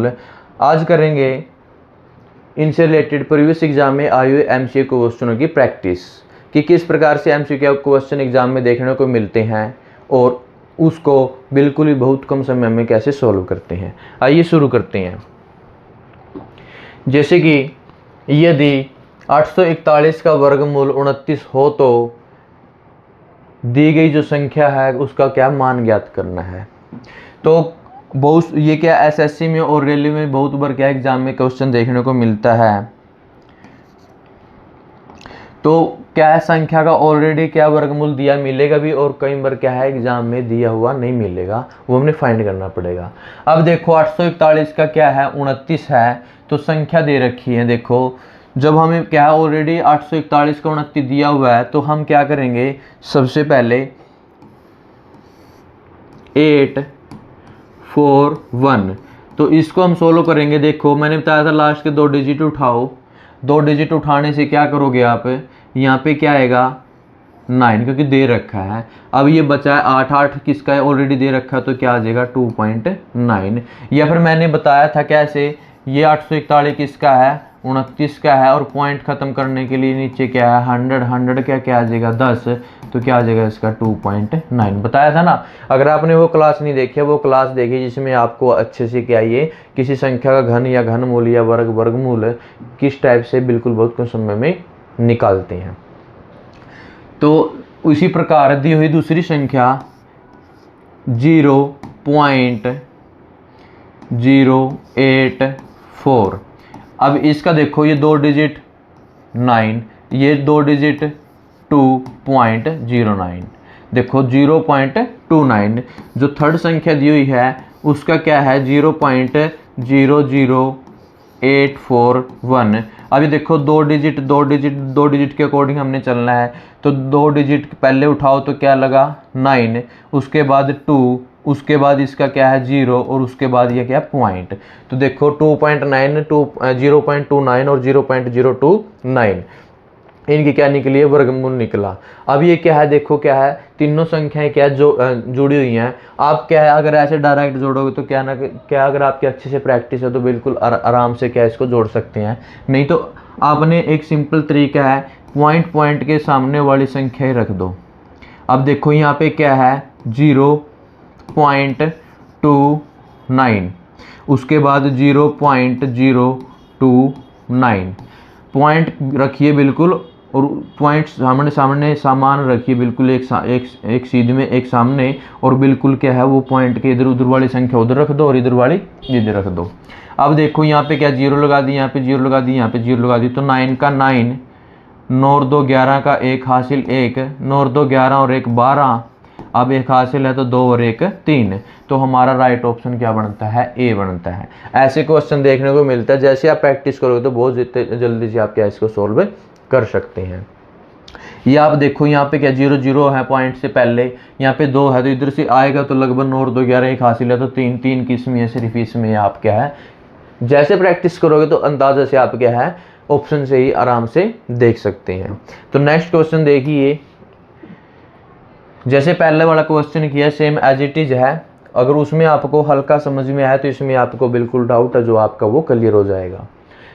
वर्गमूल। आज करेंगे इनसे रिलेटेड प्रीवियस एग्जाम में आए हुए एमसीक्यू क्वेश्चनों की प्रैक्टिस कि किस प्रकार से एमसीक्यू क्वेश्चन एग्जाम में देखने को मिलते हैं और उसको बिल्कुल ही बहुत कम समय में कैसे सॉल्व करते हैं। आइए शुरू करते हैं। जैसे कि यदि 841 का वर्गमूल 29 हो तो दी गई जो संख्या है उसका क्या मान ज्ञात करना है। तो बहुत ये क्या एसएससी में और रेलवे में बहुत बार क्या एग्जाम में क्वेश्चन देखने को मिलता है। तो क्या है, संख्या का ऑलरेडी क्या वर्गमूल दिया मिलेगा भी और कई बार क्या है एग्जाम में दिया हुआ नहीं मिलेगा, वो हमने फाइंड करना पड़ेगा। अब देखो 841 का क्या है 29 है, तो संख्या दे रखी है। देखो जब हमें क्या है ऑलरेडी 841 का 29 दिया हुआ है तो हम क्या करेंगे, सबसे पहले 841 तो इसको हम सोल्व करेंगे। देखो मैंने बताया था लास्ट के 2 डिजिट उठाओ, 2 डिजिट उठाने से क्या करोगे आप, यहाँ पे क्या आएगा 9 क्योंकि दे रखा है। अब ये बचा है 8, 8 किसका है ऑलरेडी दे रखा है तो क्या आ जाएगा 2.9। या फिर मैंने बताया था कैसे, ये 841 किसका है 29 का है और पॉइंट खत्म करने के लिए नीचे क्या है 100, 100 क्या आ जाएगा 10, तो क्या आ जाएगा इसका 2.9 बताया था ना। अगर आपने वो क्लास नहीं देखी वो क्लास देखी जिसमें आपको अच्छे से क्या ये किसी संख्या का घन या घनमूल या वर्गमूल किस टाइप से बिल्कुल बहुत कम समय में निकालते हैं। तो उसी प्रकार दी हुई दूसरी संख्या 0.084। अब इसका देखो ये 2 डिजिट 9, ये 2 डिजिट 2.09। देखो 0.29 जो थर्ड संख्या दी हुई है उसका क्या है 0.00841। अभी देखो 2 डिजिट के अकॉर्डिंग हमने चलना है। तो 2 डिजिट पहले उठाओ तो क्या लगा 9, उसके बाद 2, उसके बाद इसका क्या है 0 और उसके बाद ये क्या पॉइंट। तो देखो 2.9, 0.29 और 0.029 इनकी क्या निकली है वर्गमूल निकला। अब ये क्या है, देखो क्या है तीनों संख्याएं क्या जो जुड़ी हुई हैं। आप क्या है अगर ऐसे डायरेक्ट जोड़ोगे तो क्या ना क्या, अगर आपकी अच्छे से प्रैक्टिस है तो बिल्कुल आराम से क्या इसको जोड़ सकते हैं। नहीं तो आपने एक सिंपल तरीका है, पॉइंट के सामने वाली संख्या ही रख दो। अब देखो यहाँ पे क्या है 0.29, उसके बाद 0.029 पॉइंट रखिए बिल्कुल और पॉइंट सामने सामान रखिए बिल्कुल एक सीध में एक सामने, और बिल्कुल क्या है वो पॉइंट के इधर उधर वाली संख्या उधर रख दो और इधर वाली इधर रख दो। अब देखो यहाँ पे क्या 0 लगा दी, यहाँ पे 0 लगा दी, यहाँ पे 0 लगा दी, तो 9 का 9, 9 और 2 11 का 1 हासिल 1, 9 और 2 11 और 1 12, अब 1 हासिल है तो 2 और 1 3। तो हमारा राइट ऑप्शन क्या बनता है ए बनता है। ऐसे क्वेश्चन देखने को मिलता है, जैसे आप प्रैक्टिस करोगे तो बहुत जल्दी से आप क्या इसको सोल्व कर सकते हैं। ये आप देखो यहाँ पे क्या 0 0 है पॉइंट से पहले, यहाँ पे 2 है तो इधर से आएगा तो लगभग 9 और 2 11 1 हासिल है तो 3 3 किस्म है सिर्फ इसमें। आप क्या है जैसे प्रैक्टिस करोगे तो अंदाजा से आप क्या है ऑप्शन से ही आराम से देख सकते हैं। तो नेक्स्ट क्वेश्चन देखिए, जैसे पहले वाला क्वेश्चन किया सेम एज इट इज है। अगर उसमें आपको हल्का समझ में आया तो इसमें आपको बिल्कुल डाउट है जो आपका वो क्लियर हो जाएगा।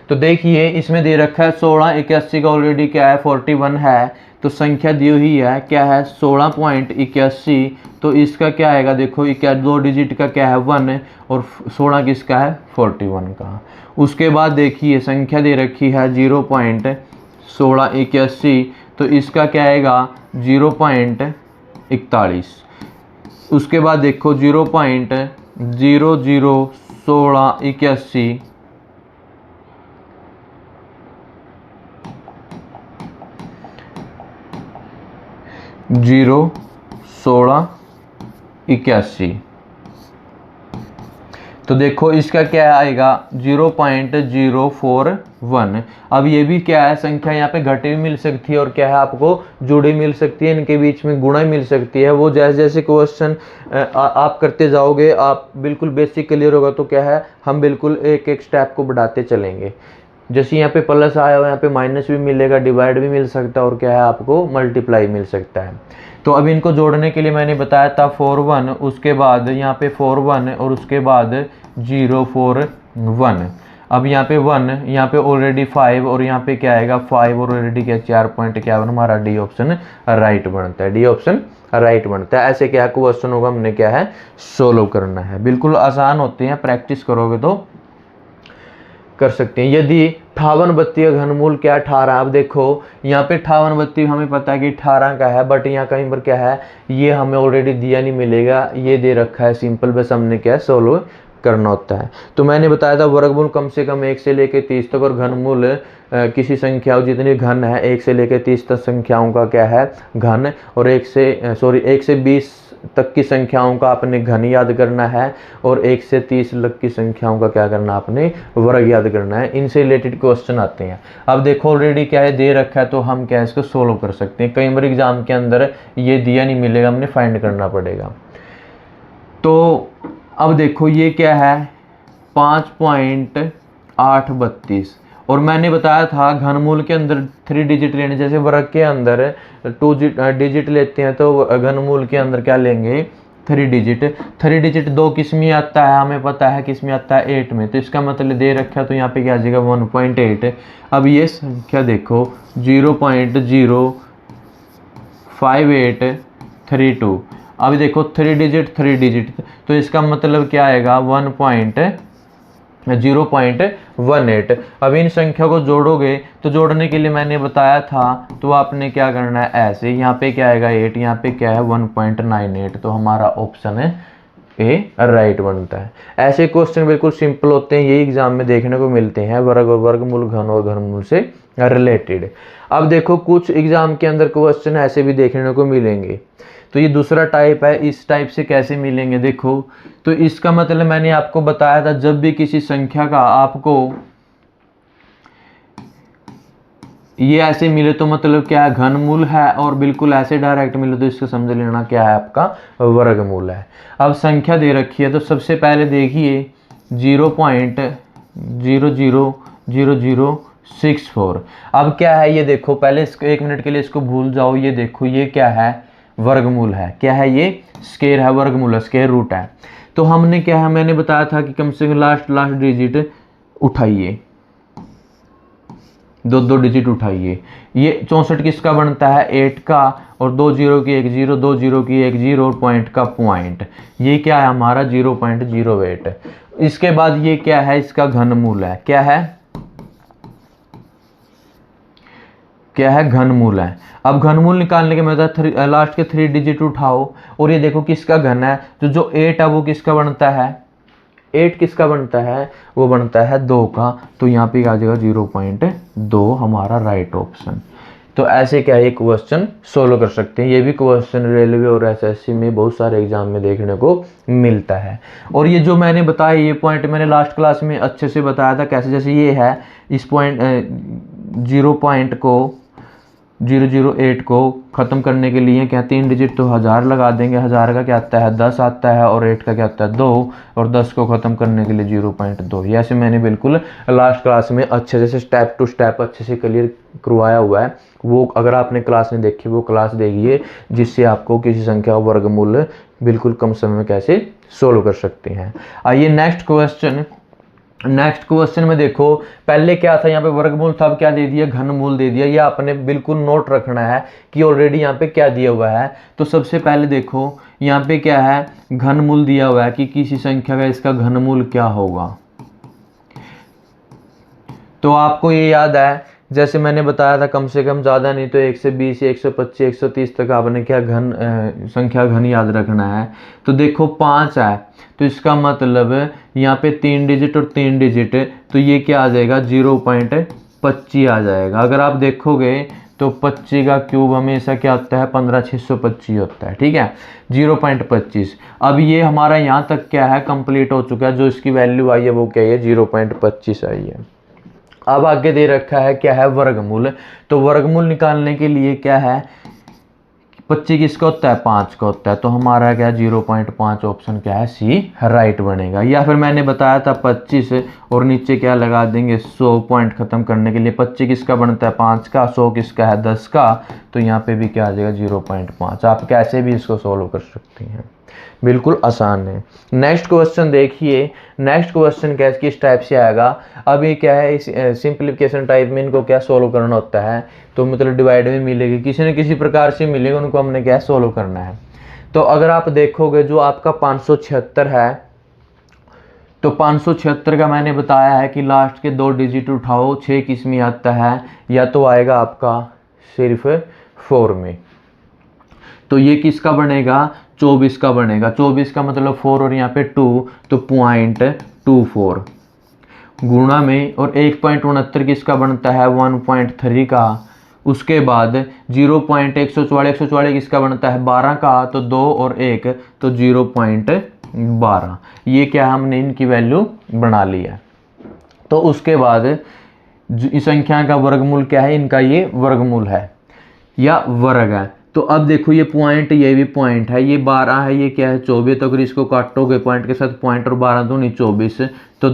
तो देखिए इसमें दे रखा है 1681 का ऑलरेडी क्या है 41 है, तो संख्या दी हुई है क्या है 16.81, तो इसका क्या आएगा देखो क्या 2 डिजिट का क्या है 1 और 16 किसका है 41 का। उसके बाद देखिए संख्या दे रखी है 0.1681, तो इसका क्या आएगा 0.41। उसके बाद देखो 0.001681 0.1681, तो देखो इसका क्या आएगा 0.041। अब ये भी क्या है संख्या यहाँ पे घटी भी मिल सकती है और क्या है आपको जुड़ी मिल सकती है, इनके बीच में गुणा मिल सकती है। वो जैसे जैसे क्वेश्चन आप करते जाओगे आप बिल्कुल बेसिक क्लियर होगा तो क्या है हम बिल्कुल एक एक स्टेप को बढ़ाते चलेंगे। जैसे यहाँ पे प्लस आया हुआ यहाँ पे माइनस भी मिलेगा, डिवाइड भी मिल सकता है और क्या है आपको मल्टीप्लाई मिल सकता है। तो अब इनको जोड़ने के लिए मैंने बताया था 41, उसके बाद यहाँ पे 41 और उसके बाद 0 4 1। अब यहाँ पे 1, यहाँ पे ऑलरेडी 5 और यहाँ पे क्या आएगा 5 और ऑलरेडी क्या 4.51, हमारा डी ऑप्शन राइट बनता है। डी ऑप्शन राइट बनता है। ऐसे क्या क्वेश्चन होगा हमने क्या है सोल्व करना है। बिल्कुल आसान होते हैं, प्रैक्टिस करोगे तो कर सकते हैं। यदि 58 का घनमूल क्या 18। अब देखो यहाँ पे 58 हमें पता है कि 18 का है, बट यहाँ कहीं पर क्या है ये हमें ऑलरेडी दिया नहीं मिलेगा, ये दे रखा है सिंपल, बस हमने क्या है सोल्व करना होता है। तो मैंने बताया था वर्गमूल कम से कम 1 से लेकर 30 तक और घनमूल किसी संख्या जितनी घन है 1 से लेकर 30 तक संख्याओं का क्या है घन, और 1 से 20 तक की संख्याओं का आपने घन याद करना है और 1 से 30 तक की संख्याओं का क्या करना आपने वर्ग याद करना है। इनसे रिलेटेड क्वेश्चन आते हैं। अब देखो ऑलरेडी क्या है दे रखा है तो हम क्या इसको सोल्व कर सकते हैं। कई बार एग्जाम के अंदर ये दिया नहीं मिलेगा, हमने फाइंड करना पड़ेगा। तो अब देखो ये क्या है 5.832 और मैंने बताया था घनमूल के अंदर 3 डिजिट लेने, जैसे वर्ग के अंदर 2 डिजिट लेते हैं तो घनमूल के अंदर क्या लेंगे 3 डिजिट। 3 डिजिट 2 किस में आता है हमें पता है, किस में आता है 8 में, तो इसका मतलब दे रखा है तो यहाँ पे क्या आ जाएगा 1.8। अब ये संख्या देखो 0.05832। अब देखो 3 डिजिट तो इसका मतलब क्या आएगा 0.18। अब इन संख्या को जोड़ोगे तो जोड़ने के लिए मैंने बताया था तो आपने क्या करना है ऐसे, यहाँ पे क्या आएगा 8, यहाँ पे क्या है 1.98, तो हमारा ऑप्शन है ए राइट बनता है। ऐसे क्वेश्चन बिल्कुल सिंपल होते हैं, यही एग्जाम में देखने को मिलते हैं, वर्ग और वर्गमूल, घन और घनमूल से रिलेटेड। अब देखो कुछ एग्जाम के अंदर क्वेश्चन ऐसे भी देखने को मिलेंगे, तो ये दूसरा टाइप है। इस टाइप से कैसे मिलेंगे देखो, तो इसका मतलब मैंने आपको बताया था जब भी किसी संख्या का आपको ये ऐसे मिले तो मतलब क्या है घनमूल है, और बिल्कुल ऐसे डायरेक्ट मिले तो इसको समझ लेना क्या है आपका वर्गमूल है। अब संख्या दे रखी है तो सबसे पहले देखिए 0.000064। अब क्या है ये देखो, पहले इसको 1 मिनट के लिए इसको भूल जाओ, ये देखो ये क्या है वर्गमूल है, क्या है ये स्क्वायर है, वर्गमूल है, स्क्वायर रूट है। तो हमने क्या है मैंने बताया था कि कम से कम लास्ट डिजिट उठाइए, 2 डिजिट उठाइए। ये 64 किसका बनता है 8 का, और 2 0 की 1 0, 2 0 की 1 0 और पॉइंट का पॉइंट, ये क्या है हमारा 0.08। इसके बाद ये क्या है इसका घनमूल है, क्या है घनमूल है। अब घनमूल निकालने के मतलब लास्ट के 3 डिजिट उठाओ और ये देखो किसका घन है, जो 8 है वो किसका बनता है 8 किसका बनता है वो बनता है 2 का, तो यहाँ पे आ जाएगा 0.2 हमारा राइट ऑप्शन। तो ऐसे क्या है ये क्वेश्चन सोल्व कर सकते हैं। ये भी क्वेश्चन रेलवे और एसएससी में बहुत सारे एग्जाम में देखने को मिलता है। और ये जो मैंने बताया ये पॉइंट मैंने लास्ट क्लास में अच्छे से बताया था कैसे, जैसे ये है इस पॉइंट 0.008 को ख़त्म करने के लिए क्या 3 डिजिट तो 1000 लगा देंगे, 1000 का क्या आता है 10 आता है और 8 का क्या आता है 2, और 10 को ख़त्म करने के लिए 0.2। ये ऐसे मैंने बिल्कुल लास्ट क्लास में अच्छे से स्टेप टू स्टेप अच्छे से क्लियर करवाया हुआ है। वो अगर आपने क्लास नहीं देखी वो क्लास देखिए, जिससे आपको किसी संख्या का वर्गमूल बिल्कुल कम समय में कैसे सोल्व कर सकते हैं। आइए नेक्स्ट क्वेश्चन में देखो, पहले क्या था यहाँ पे वर्गमूल था, अब क्या दे दिया घनमूल दे दिया। ये आपने बिल्कुल नोट रखना है कि ऑलरेडी यहाँ पे क्या दिया हुआ है। तो सबसे पहले देखो यहाँ पे क्या है घनमूल दिया हुआ है कि किसी संख्या का इसका घनमूल क्या होगा। तो आपको ये याद है जैसे मैंने बताया था कम से कम ज़्यादा नहीं तो 1 से 20 125 130 तक आपने क्या संख्या घन याद रखना है। तो देखो 5 है तो इसका मतलब यहाँ पे 3 डिजिट और 3 डिजिट, तो ये क्या आ जाएगा 0.25 आ जाएगा। अगर आप देखोगे तो 25 का क्यूब हमेशा क्या होता है 15625 होता है, ठीक है 0.25। अब ये हमारा यहाँ तक क्या है कंप्लीट हो चुका है, जो इसकी वैल्यू आई है वो क्या है 0.25 आई है। अब आगे दे रखा है क्या है वर्गमूल। तो वर्गमूल निकालने के लिए क्या है 25 किसका होता है 5 का होता है, तो हमारा क्या 0.5 ऑप्शन क्या है सी राइट बनेगा। या फिर मैंने बताया था 25 और नीचे क्या लगा देंगे 100 पॉइंट खत्म करने के लिए। 25 किसका बनता है 5 का, 100 किसका है 10 का, तो यहाँ पे भी क्या आ जाएगा 0.5। आप कैसे भी इसको सोल्व कर सकते हैं। बिल्कुल आसान है। नेक्स्ट क्वेश्चन देखिए, नेक्स्ट क्वेश्चन क्या किस टाइप से आएगा। अब ये क्या है, इस सिंप्लीफिकेशन टाइप में इनको क्या सोल्व करना होता है, तो मतलब डिवाइड में मिलेगी, किसी न किसी प्रकार से मिलेगा, उनको हमने क्या सोल्व करना है। तो अगर आप देखोगे जो आपका 576 है, तो 576 का मैंने बताया है कि लास्ट के 2 डिजिट उठाओ, 6 किस में आता है, या तो आएगा आपका सिर्फ 4 में। तो ये किसका बनेगा, 24 का बनेगा। 24 का मतलब 4 और यहाँ पे 2, तो 0.24 गुणा में, और 1.69 किसका बनता है, 1.3 का। उसके बाद 0.144 किसका बनता है, 12 का, तो 2 और 1 तो 0.12। ये क्या हमने इनकी वैल्यू बना ली है। तो उसके बाद इस संख्या का वर्गमूल क्या है, इनका ये वर्गमूल है या वर्ग है। तो अब देखो ये पॉइंट, ये भी पॉइंट है, ये 12 है, ये क्या है 24। तो अगर इसको काटोगे पॉइंट के साथ, पॉइंट और 12 दूनी 24, तो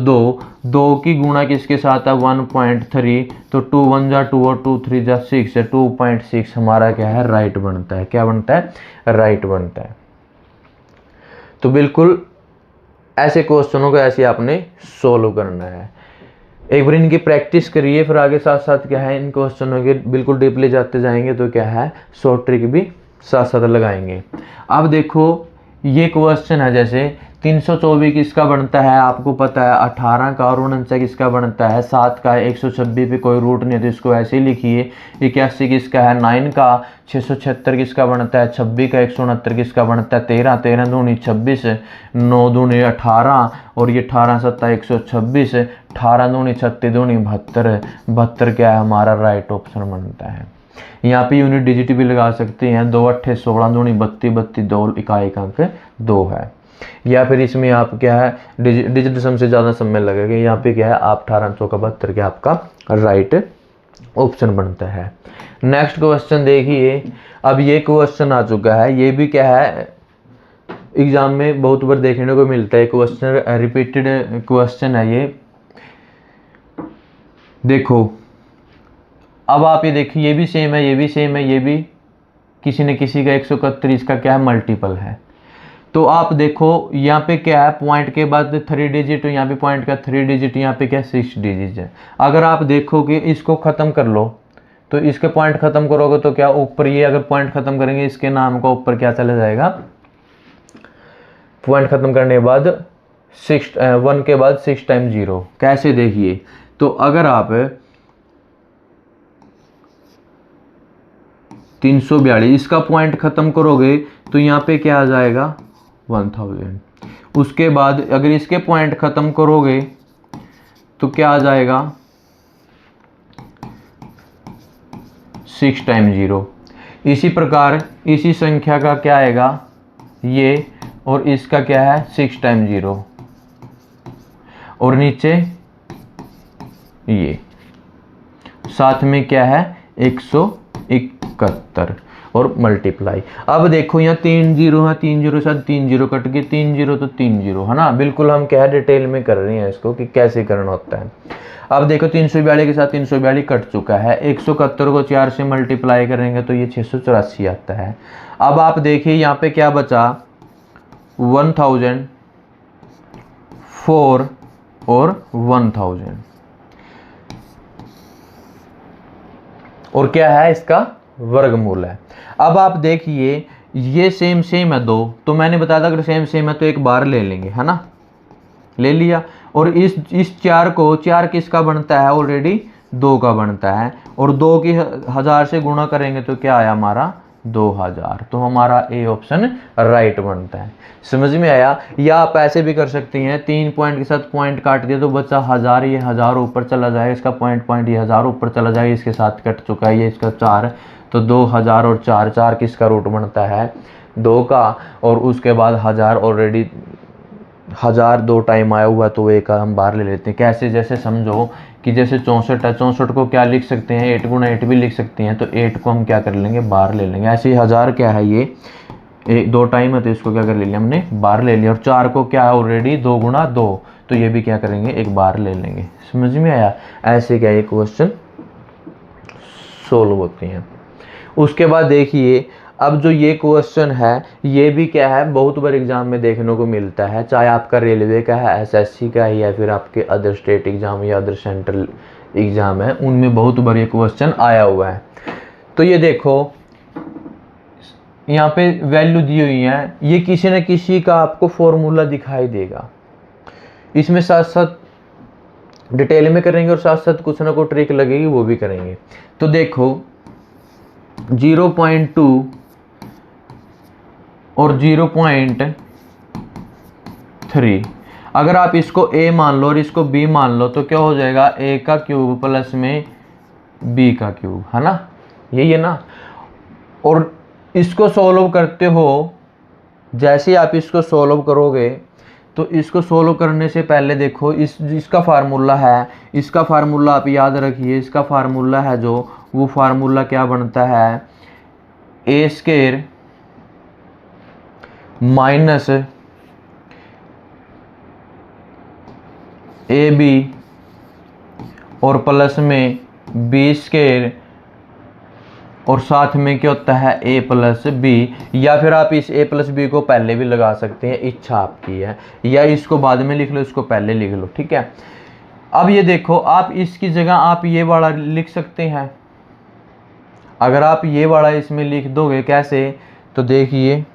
2 की गुणा किसके साथ है, 1.3, तो 2 1 जा 2 और 2 3 जा 6 है, 2.6 हमारा क्या है, राइट बनता है। क्या बनता है, राइट बनता है। तो बिल्कुल ऐसे क्वेश्चनों को ऐसे आपने सोल्व करना है। एक बार इनकी प्रैक्टिस करिए, फिर आगे साथ साथ क्या है इन क्वेश्चनों के बिल्कुल डीपली जाते जाएंगे, तो क्या है शॉर्ट ट्रिक भी साथ साथ लगाएंगे। अब देखो ये क्वेश्चन है, जैसे 324 किसका बनता है, आपको पता है 18 का, और 49 किसका बनता है, 7 का। 126 पे कोई रूट नहीं है तो इसको ऐसे ही लिखिए। 81 किसका है, 9 का। 676 किसका बनता है, 26 का। 169 किसका बनता है, 13। 13 दूनी 26, 9 दूनी 18, और ये 18 7 126, 18 दूनी 36 दूनी 72। 72 क्या है हमारा, राइट ऑप्शन बनता है। यहाँ पे यूनिट डिजिट भी लगा सकते हैं, 2 8 16 दूनी 32, 32 2 इकाई का अंक 2 है। या फिर इसमें आप क्या है डिजिट सम से ज़्यादा समय लगेगा, यहाँ पे क्या है आप 18 चौका 72 क्या आपका राइट ऑप्शन बनता है। नेक्स्ट क्वेश्चन देखिए, अब ये क्वेश्चन आ चुका है, ये भी क्या है एग्जाम में बहुत बार देखने को मिलता है क्वेश्चन, रिपीटेड क्वेश्चन है ये। देखो अब आप ये देखिए, ये भी सेम है, ये भी सेम है, ये भी किसी न किसी का 131 का क्या है मल्टीपल है। तो आप देखो यहाँ पे क्या है, पॉइंट के बाद 3 डिजिट, यहाँ पे पॉइंट का 3 डिजिट, यहाँ पे क्या 6 डिजिट है। अगर आप देखोगे इसको ख़त्म कर लो, तो इसके पॉइंट ख़त्म करोगे तो क्या ऊपर, ये अगर पॉइंट ख़त्म करेंगे इसके नाम का ऊपर क्या चला जाएगा, पॉइंट ख़त्म करने के बाद 1 के बाद 6 टाइम 0। कैसे देखिए, तो अगर आप 342 इसका पॉइंट ख़त्म करोगे तो यहाँ पे क्या आ जाएगा 1000। उसके बाद अगर इसके पॉइंट ख़त्म करोगे तो क्या आ जाएगा 6 टाइम 0। इसी प्रकार इसी संख्या का क्या आएगा ये, और इसका क्या है 6 टाइम 0, और नीचे ये साथ में क्या है 171 और मल्टीप्लाई। अब देखो यहाँ 3 0 है, 3 0 साथ 3 0 कट गए, 3 0 तो 3 0 है ना। बिल्कुल हम क्या है डिटेल में कर रहे हैं इसको कि कैसे करना होता है। अब देखो 342 के साथ 342 कट चुका है, 171 को 4 से मल्टीप्लाई करेंगे तो ये 684 आता है। अब आप देखिए यहाँ पे क्या बचा 1000, 4 और 1000, और क्या है इसका वर्गमूल है। अब आप देखिए ये सेम सेम है दो, तो मैंने बताया था अगर सेम सेम है तो एक बार ले लेंगे, है ना, ले लिया। और इस 4 को 4 किसका बनता है ऑलरेडी 2 का बनता है, और 2 की 1000 से गुणा करेंगे तो क्या आया हमारा 2000। तो हमारा ए ऑप्शन राइट बनता है। समझ में आया। या आप ऐसे भी कर सकते हैं, 3 पॉइंट के साथ पॉइंट काट दिया तो बच्चा 1000, ये 1000 ऊपर चला जाएगा, इसका पॉइंट ये 1000 ऊपर चला जाएगा, इसके साथ कट चुका है ये इसका 4, तो 2000 और 4, 4 किसका रूट बनता है 2 का, और उसके बाद 1000 ऑलरेडी 1000 2 टाइम आया हुआ तो एक हम बाहर ले लेते हैं। कैसे, जैसे समझो कि जैसे 64 है, 64 को क्या लिख सकते हैं 8 गुना 8 भी लिख सकते हैं, तो 8 को हम क्या कर लेंगे बाहर ले लेंगे। ऐसे ही 1000 क्या है ये 2 टाइम है तो इसको क्या कर ले लिया हमने बाहर ले लिया, और 4 को क्या है ऑलरेडी 2 गुना 2, तो ये भी क्या करेंगे एक बार ले लेंगे। समझ में आया। ऐसे क्या ये क्वेश्चन सोल्व होते हैं। उसके बाद देखिए अब जो ये क्वेश्चन है ये भी क्या है, बहुत बार एग्जाम में देखने को मिलता है, चाहे आपका रेलवे का है, एसएससी का है, या फिर आपके अदर स्टेट एग्जाम या अदर सेंट्रल एग्जाम है, उनमें बहुत बार ये क्वेश्चन आया हुआ है। तो ये देखो यहाँ पे वैल्यू दी हुई है, ये किसी न किसी का आपको फॉर्मूला दिखाई देगा। इसमें साथ साथ डिटेल में करेंगे और साथ साथ कुछ ना कुछ ट्रिक लगेगी वो भी करेंगे। तो देखो 0.2 और 0.3, अगर आप इसको a मान लो और इसको b मान लो तो क्या हो जाएगा, a का क्यूब प्लस में b का क्यूब, है ना, यही है ना। और इसको सॉल्व करते हो, जैसे आप इसको सॉल्व करोगे तो इसको सॉल्व करने से पहले देखो इसका फार्मूला है, इसका फार्मूला आप याद रखिए, इसका फार्मूला है जो, वो फार्मूला क्या बनता है, ए स्क्वायर माइनस ए बी और प्लस में बी स्क्वायर और साथ में क्या होता है a प्लस बी, या फिर आप इस a प्लस बी को पहले भी लगा सकते हैं, इच्छा आपकी है, या इसको बाद में लिख लो, इसको पहले लिख लो, ठीक है। अब ये देखो आप इसकी जगह आप ये वाला लिख सकते हैं, अगर आप ये वाला इसमें लिख दोगे कैसे, तो देखिए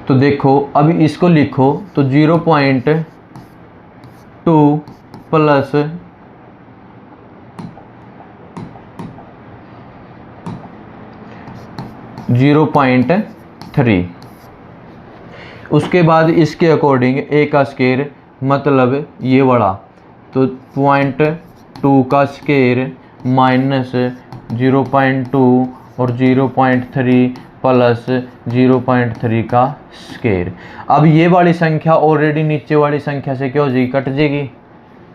तो देखो अभी इसको लिखो तो 0.2 प्लस 0.3, उसके बाद इसके अकॉर्डिंग a का स्क्वायर मतलब ये वाला, तो 0.2 का स्क्वायर माइनस 0.2 और 0.3 प्लस 0.3 का स्क्वायर। अब ये वाली संख्या ऑलरेडी नीचे वाली संख्या से क्या हो जाएगी, कट जाएगी,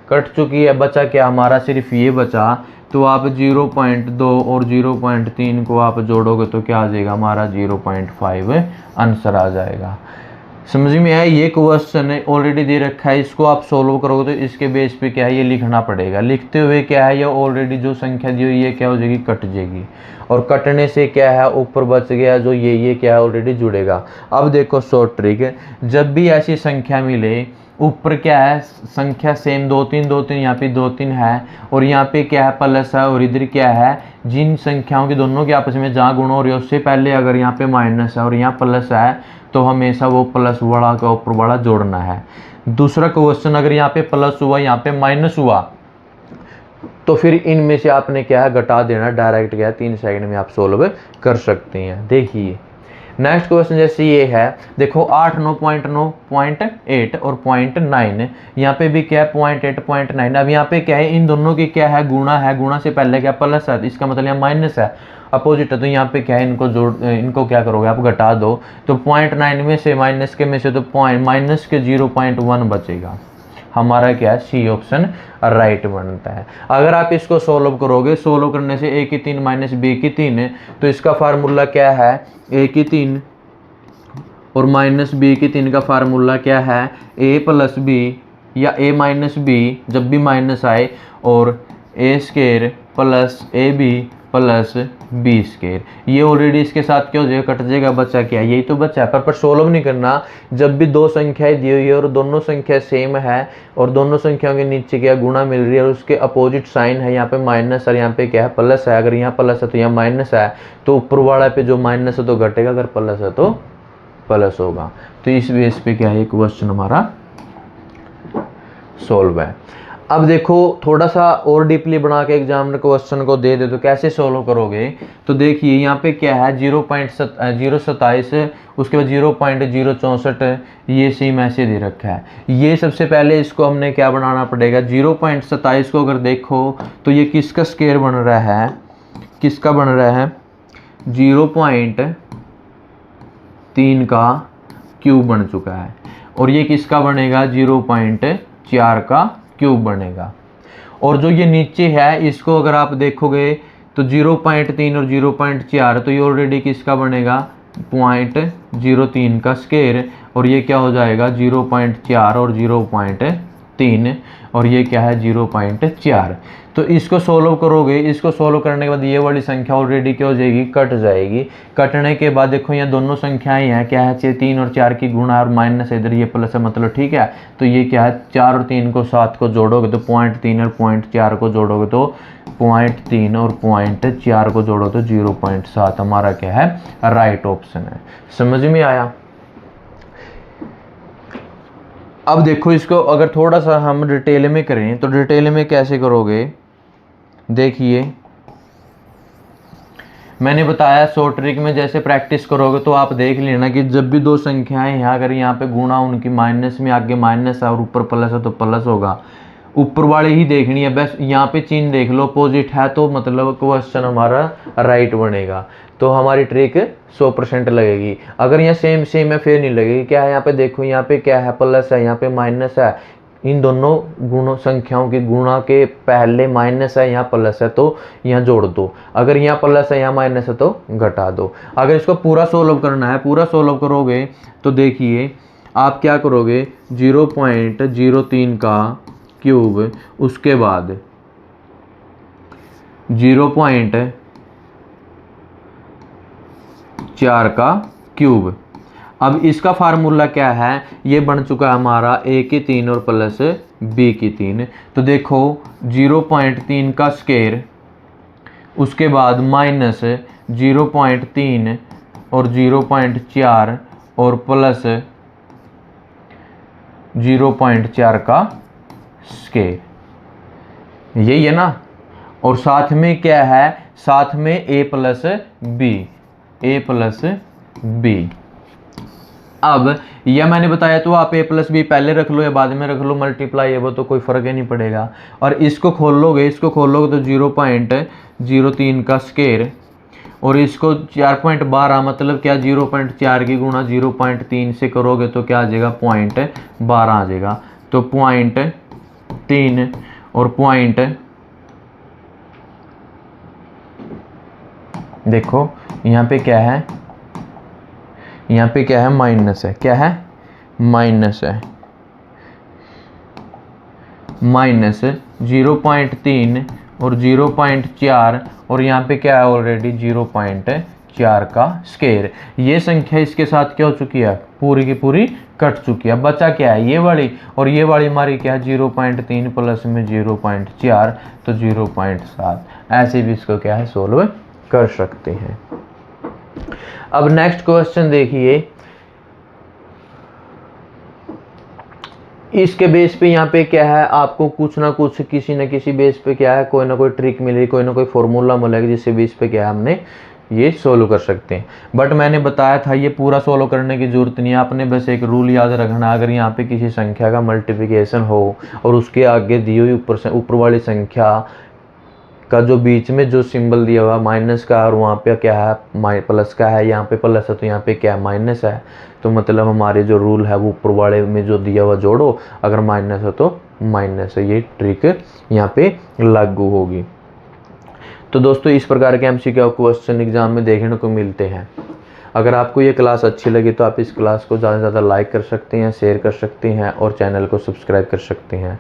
कट चुकी है, बचा क्या हमारा, सिर्फ ये बचा। तो आप 0.2 और 0.3 को आप जोड़ोगे तो क्या आ जाएगा हमारा 0.5 आंसर आ जाएगा। समझ में आया, ये क्वेश्चन ऑलरेडी दे रखा है, इसको आप सोल्व करोगे तो इसके बेस पे क्या है ये लिखना पड़ेगा, लिखते हुए क्या है ये ऑलरेडी जो संख्या दी हुई है क्या हो जाएगी, कट जाएगी, और कटने से क्या है ऊपर बच गया जो ये क्या है ऑलरेडी जुड़ेगा। अब देखो शॉर्ट ट्रिक, जब भी ऐसी संख्या मिले ऊपर क्या है संख्या सेम 2 3 2 3, यहाँ पे 2 3 है और यहाँ पे क्या है प्लस है और इधर क्या है, जिन संख्याओं की दोनों के आपस में जहाँ गुण हो रही है उससे पहले अगर यहाँ पे माइनस है और यहाँ प्लस है तो हमेशा वो प्लस वाला का ऊपर वाला जोड़ना है। दूसरा क्वेश्चन, अगर यहाँ पे प्लस हुआ यहाँ पे माइनस हुआ तो फिर इनमें से आपने क्या है घटा देना, डायरेक्ट क्या है 3 सेकंड में आप सोल्व कर सकते हैं। देखिए नेक्स्ट क्वेश्चन जैसे ये है, देखो 8 9 0.8 और 0.9, यहाँ पे भी क्या है 0.8 0.9। अब यहाँ पे क्या है इन दोनों की क्या है गुणा है, गुणा से पहले क्या प्लस है, इसका मतलब यहाँ माइनस है, अपोजिट है, तो यहाँ पे क्या है इनको जोड़, इनको क्या करोगे आप घटा दो, तो 0.9 में से माइनस के में से तो माइनस के 0.1 बचेगा, हमारा क्या है सी ऑप्शन राइट बनता है। अगर आप इसको सोल्व करोगे, सोल्व करने से a की 3 माइनस b की 3, तो इसका फार्मूला क्या है, a की 3 और माइनस b की 3 का फार्मूला क्या है, a प्लस b या a माइनस b जब भी माइनस आए, और a square plus A B plus B square. ये ऑलरेडी इसके साथ क्या हो जाएगा, कट जाएगा, बचा क्या, यही तो बचा है। पर सोल्व नहीं करना, जब भी दो संख्याएं दी हुई है और दोनों संख्या सेम है और दोनों संख्याओं के नीचे क्या गुणा मिल रही है और उसके अपोजिट साइन है, यहाँ पे माइनस और यहाँ पे क्या है प्लस है, अगर यहाँ प्लस है तो यहाँ माइनस है, तो ऊपर वाला पे जो माइनस है तो घटेगा, अगर प्लस है तो प्लस होगा। तो इस बेस पे क्या है क्वेश्चन हमारा सोल्व है। अब देखो थोड़ा सा और डीपली बना के एग्जामिनर क्वेश्चन को दे दे तो कैसे सोल्व करोगे, तो देखिए यहाँ पे क्या है 0.027, उसके बाद 0.064, ये सेम ऐसे दे रखा है। ये सबसे पहले इसको हमने क्या बनाना पड़ेगा, 0.27 को अगर देखो तो ये किसका स्क्वायर बन रहा है, किसका बन रहा है 0.3 का क्यूब बन चुका है, और ये किसका बनेगा 0.4 का क्यूब बनेगा। और जो ये नीचे है इसको अगर आप देखोगे तो 0.3 और 0.4, तो ये ऑलरेडी किसका बनेगा 0.03 का स्क्वायर, और ये क्या हो जाएगा 0.4 और 0.3 और ये क्या है 0.4। तो इसको सोल्व करोगे, इसको सोल्व करने के बाद ये वाली संख्या ऑलरेडी क्या हो जाएगी, कट जाएगी। कटने के बाद देखो यहाँ दोनों संख्याएं हैं, क्या है 3 और 4 की गुणा और माइनस इधर ये प्लस है, मतलब ठीक है। तो ये क्या है 4 और 3 को 7 को जोड़ोगे तो 0.3 और 0.4 को जोड़ोगे तो 0.3 और 0.4 को जोड़ो तो 0.7 हमारा क्या है राइट ऑप्शन है। समझ में आया। अब देखो इसको अगर थोड़ा सा हम डिटेल में करें तो डिटेल में कैसे करोगे, देखिए मैंने बताया शॉर्ट ट्रिक में जैसे प्रैक्टिस करोगे तो आप देख लेना कि जब भी दो संख्याएं हैं अगर यहाँ पे गुणा उनकी माइनस में आगे माइनस है और ऊपर प्लस है तो प्लस होगा, ऊपर वाली ही देखनी है। बस यहाँ पे चिन्ह देख लो अपोजिट है तो मतलब क्वेश्चन हमारा राइट बनेगा, तो हमारी ट्रिक 100% लगेगी। अगर यहाँ सेम सेम है फिर नहीं लगेगी। क्या है यहाँ पे देखो, यहाँ पे क्या है प्लस है, यहाँ पे माइनस है, इन दोनों गुणों संख्याओं के गुणा के पहले माइनस है यहाँ प्लस है तो यहाँ जोड़ दो, अगर यहाँ प्लस है यहाँ माइनस है तो घटा दो। अगर इसको पूरा सोल्व करना है, पूरा सोल्व करोगे तो देखिए आप क्या करोगे 0.03 का क्यूब, उसके बाद 0.4 का क्यूब। अब इसका फार्मूला क्या है, ये बन चुका है हमारा a की 3 और प्लस b की 3। तो देखो 0.3 का स्क्वायर, उसके बाद माइनस 0.3 और 0.4 और प्लस 0.4 का स्क्वायर, यही है ना। और साथ में क्या है, साथ में a प्लस b। अब यह मैंने बताया तो आप a प्लस बी पहले रख लो या बाद में रख लो, मल्टीप्लाई है वो तो कोई फ़र्क ही नहीं पड़ेगा। और इसको खोलोगे तो 0.03 का स्क्वायर और इसको 4.12 मतलब क्या 0.4 की गुणा 0.3 से करोगे तो क्या आ जाएगा 0.12 आ जाएगा। तो 0.3 और देखो यहाँ पे क्या है, यहाँ पे क्या है माइनस है, क्या है माइनस है, माइनस 0.3 और 0.4 और यहाँ पे क्या है ऑलरेडी 0.4 का स्क्वायर। ये संख्या इसके साथ क्या हो चुकी है, पूरी की पूरी कट चुकी है। बचा क्या है ये वाली, और ये वाली हमारी क्या है 0.3 प्लस में 0.4 तो 0.7। ऐसे भी इसको क्या है सोल्व कर सकते हैं। अब नेक्स्ट क्वेश्चन देखिए, इसके बेस पे यहाँ पे क्या है आपको कुछ ना कुछ किसी न किसी बेस पे क्या है कोई ना कोई ट्रिक मिलेगी, कोई ना कोई फॉर्मूला मिलेगा जिससे बेस पे क्या है हमने ये सोल्व कर सकते हैं। बट मैंने बताया था ये पूरा सोल्व करने की जरूरत नहीं है, आपने बस एक रूल याद रखना, अगर यहाँ पे किसी संख्या का मल्टीप्लिकेशन हो और उसके आगे दी हुई ऊपर वाली संख्या का जो बीच में जो सिंबल दिया हुआ माइनस का और वहाँ पे क्या है प्लस का है, यहाँ पे प्लस है तो यहाँ पे क्या है माइनस है, तो मतलब हमारे जो रूल है वो ऊपर वाले में जो दिया हुआ जोड़ो, अगर माइनस है तो माइनस है। ये ट्रिक यहाँ पे लागू होगी। तो दोस्तों इस प्रकार के एमसीक्यू क्वेश्चन एग्जाम में देखने को मिलते हैं। अगर आपको ये क्लास अच्छी लगी तो आप इस क्लास को ज़्यादा से ज़्यादा लाइक कर सकते हैं, शेयर कर सकते हैं और चैनल को सब्सक्राइब कर सकते हैं।